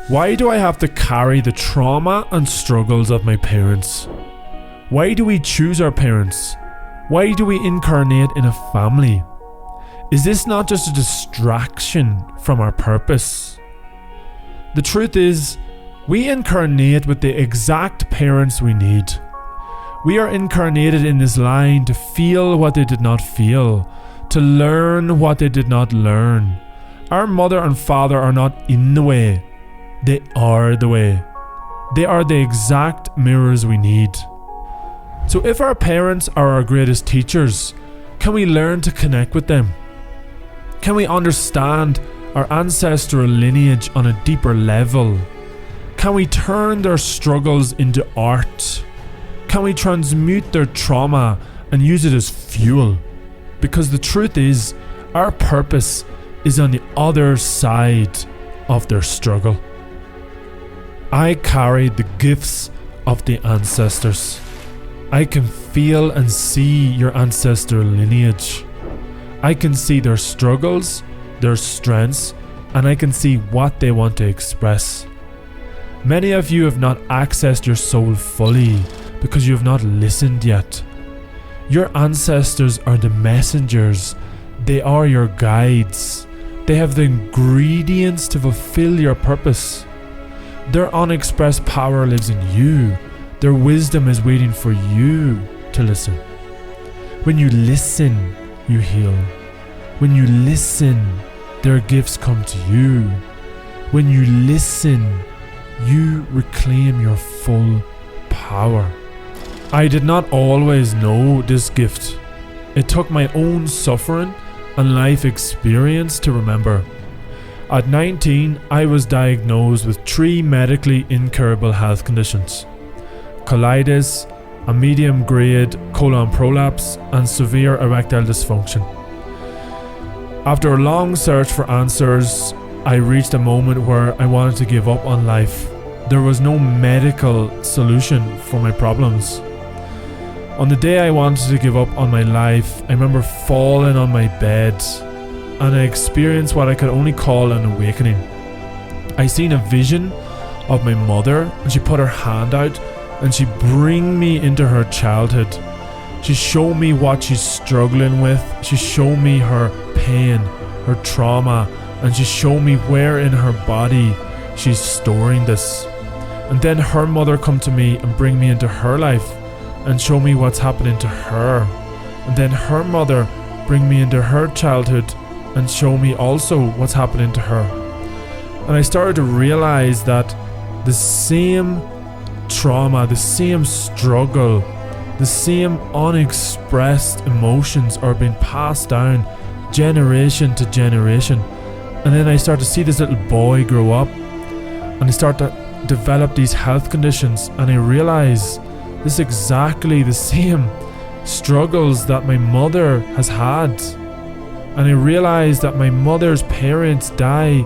Why do I have to carry the trauma and struggles of my parents? Why do we choose our parents? Why do we incarnate in a family? Is this not just a distraction from our purpose? The truth is, we incarnate with the exact parents we need. We are incarnated in this line to feel what they did not feel, to learn what they did not learn. Our mother and father are not in the way. They are the way. They are the exact mirrors we need. So if our parents are our greatest teachers, can we learn to connect with them? Can we understand our ancestral lineage on a deeper level? Can we turn their struggles into art? Can we transmute their trauma and use it as fuel? Because the truth is, our purpose is on the other side of their struggle. I carry the gifts of the ancestors. I can feel and see your ancestral lineage. I can see their struggles, their strengths, and I can see what they want to express. Many of you have not accessed your soul fully because you have not listened yet. Your ancestors are the messengers. They are your guides. They have the ingredients to fulfill your purpose. Their unexpressed power lives in you. Their wisdom is waiting for you to listen. When you listen, you heal. When you listen, their gifts come to you. When you listen, you reclaim your full power. I did not always know this gift. It took my own suffering and life experience to remember. At 19, I was diagnosed with 3 medically incurable health conditions: colitis, a medium-grade colon prolapse, and severe erectile dysfunction. After a long search for answers, I reached a moment where I wanted to give up on life. There was no medical solution for my problems. On the day I wanted to give up on my life, I remember falling on my bed and I experienced what I could only call an awakening. I seen a vision of my mother, and she put her hand out and she bring me into her childhood. She showed me what she's struggling with. She showed me her pain, her trauma, and she showed me where in her body she's storing this. And then her mother come to me and bring me into her life and show me what's happening to her. And then her mother bring me into her childhood and show me also what's happening to her. And I started to realize that the same trauma, the same struggle, the same unexpressed emotions are being passed down generation to generation. And then I start to see this little boy grow up and I start to develop these health conditions, and I realize this is exactly the same struggles that my mother has had. And I realized that my mother's parents die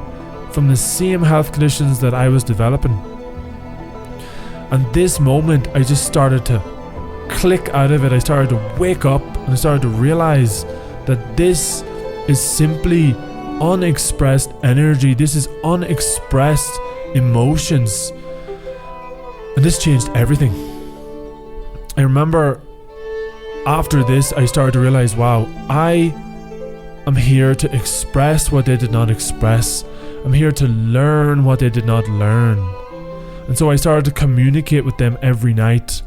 from the same health conditions that I was developing. And this moment, I just started to click out of it. I started to wake up and I started to realize that this is simply unexpressed energy. This is unexpressed emotions. And this changed everything. I remember after this, I started to realize, wow, I am here to express what they did not express. I'm here to learn what they did not learn. And so I started to communicate with them every night.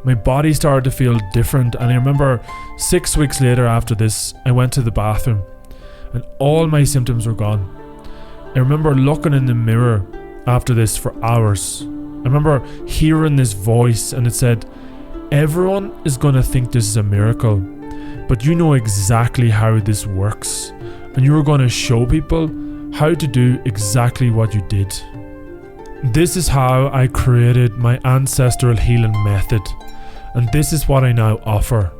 My body started to feel different, and I remember 6 weeks later after this, I went to the bathroom and all my symptoms were gone. I remember looking in the mirror after this for hours. I remember hearing this voice and it said, everyone is going to think this is a miracle, but you know exactly how this works, and you're going to show people how to do exactly what you did. This is how I created my ancestral healing method, and this is what I now offer.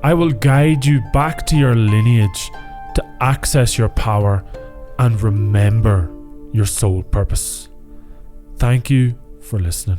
I will guide you back to your lineage to access your power and remember your soul purpose. Thank you for listening.